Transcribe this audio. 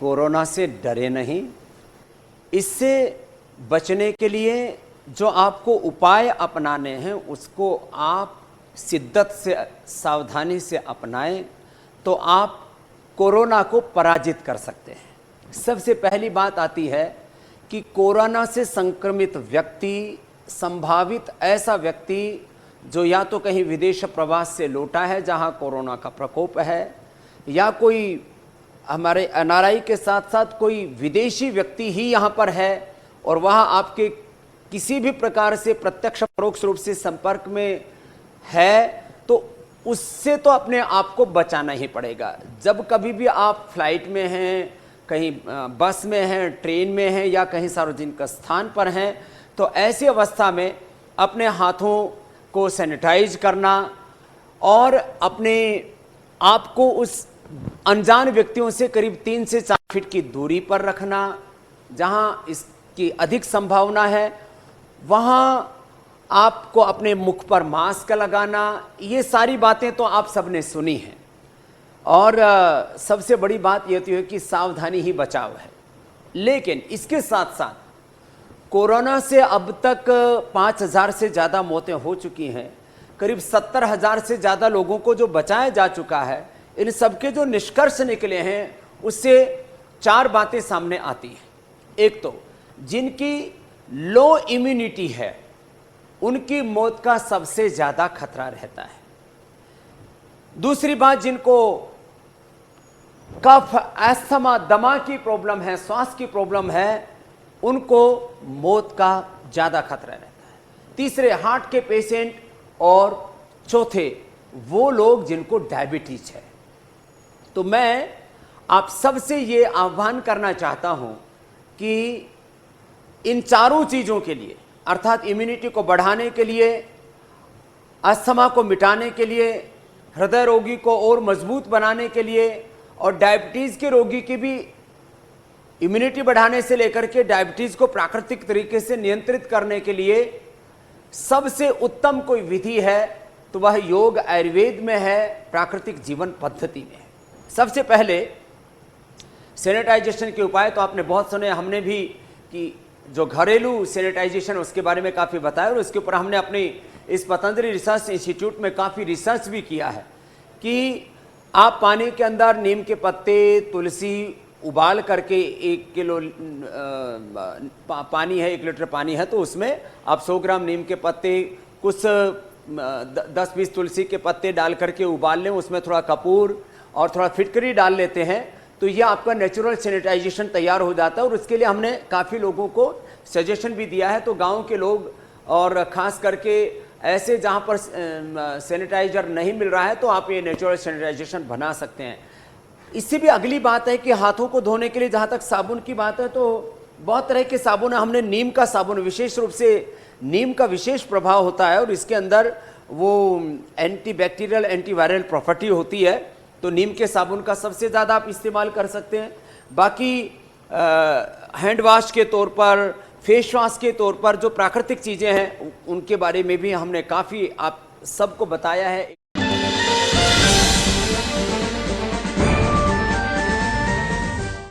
Corona से डरे नहीं। इससे बचने के लिए जो आपको उपाय अपनाने हैं उसको आप शिद्दत से, सावधानी से अपनाएं तो आप कोरोना को पराजित कर सकते हैं। सबसे पहली बात आती है कि कोरोना से संक्रमित व्यक्ति, संभावित ऐसा व्यक्ति जो या तो कहीं विदेश प्रवास से लौटा है जहां कोरोना का प्रकोप है, या कोई हमारे एनआरआई के साथ साथ कोई विदेशी व्यक्ति ही यहां पर है और वहां आपके किसी भी प्रकार से प्रत्यक्ष परोक्ष रूप से संपर्क में है, तो उससे तो अपने आप को बचाना ही पड़ेगा। जब कभी भी आप फ्लाइट में हैं, कहीं बस में हैं, ट्रेन में हैं या कहीं सार्वजनिक स्थान पर हैं, तो ऐसी अवस्था में अपने हाथों को सैनिटाइज करना और अपने आप को उस अनजान व्यक्तियों से करीब 3 से 4 फीट की दूरी पर रखना। जहां इसकी अधिक संभावना है वहां आपको अपने मुख पर मास्क लगाना। ये सारी बातें तो आप सबने सुनी हैं और सबसे बड़ी बात यह तो है कि सावधानी ही बचाव है। लेकिन इसके साथ साथ कोरोना से अब तक 5,000 से ज़्यादा मौतें हो चुकी हैं, करीब 70,000 से ज़्यादा लोगों को जो बचाया जा चुका है। इन सबके जो निष्कर्ष निकले हैं उससे 4 बातें सामने आती हैं। एक तो जिनकी लो इम्यूनिटी है उनकी मौत का सबसे ज़्यादा खतरा रहता है। दूसरी बात, जिनको कफ, अस्थमा, दमा की प्रॉब्लम है, श्वास की प्रॉब्लम है, उनको मौत का ज़्यादा खतरा रहता है। तीसरे, हार्ट के पेशेंट, और चौथे वो लोग जिनको डायबिटीज है। तो मैं आप सबसे ये आह्वान करना चाहता हूं कि इन चारों चीज़ों के लिए, अर्थात इम्यूनिटी को बढ़ाने के लिए, अस्थमा को मिटाने के लिए, हृदय रोगी को और मजबूत बनाने के लिए और डायबिटीज़ के रोगी की भी इम्यूनिटी बढ़ाने से लेकर के डायबिटीज़ को प्राकृतिक तरीके से नियंत्रित करने के लिए सबसे उत्तम कोई विधि है तो वह योग आयुर्वेद में है, प्राकृतिक जीवन पद्धति में है। सबसे पहले सैनिटाइजेशन के उपाय तो आपने बहुत सुने, हमने भी कि जो घरेलू सैनिटाइजेशन उसके बारे में काफ़ी बताया और उसके ऊपर हमने अपनी इस पतंजलि रिसर्च इंस्टीट्यूट में काफ़ी रिसर्च भी किया है कि आप पानी के अंदर नीम के पत्ते, तुलसी उबाल करके 1 किलो पानी है, 1 लीटर पानी है, तो उसमें आप 100 ग्राम नीम के पत्ते, कुछ 10-20 तुलसी के पत्ते डाल करके उबाल लें, उसमें थोड़ा कपूर और थोड़ा फिटकरी डाल लेते हैं, तो यह आपका नेचुरल सैनिटाइजेशन तैयार हो जाता है। और उसके लिए हमने काफ़ी लोगों को सजेशन भी दिया है। तो गांव के लोग और ख़ास करके ऐसे जहां पर सैनिटाइजर नहीं मिल रहा है तो आप ये नेचुरल सैनिटाइजेशन बना सकते हैं। इससे भी अगली बात है कि हाथों को धोने के लिए जहाँ तक साबुन की बात है तो बहुत तरह के साबुन, हमने नीम का साबुन, विशेष रूप से नीम का विशेष प्रभाव होता है और इसके अंदर वो एंटीबैक्टीरियल, एंटीवायरल प्रॉपर्टी होती है, तो नीम के साबुन का सबसे ज़्यादा आप इस्तेमाल कर सकते हैं। बाकी हैंड वाश के तौर पर, फेस वॉश के तौर पर जो प्राकृतिक चीज़ें हैं उनके बारे में भी हमने काफ़ी आप सबको बताया है।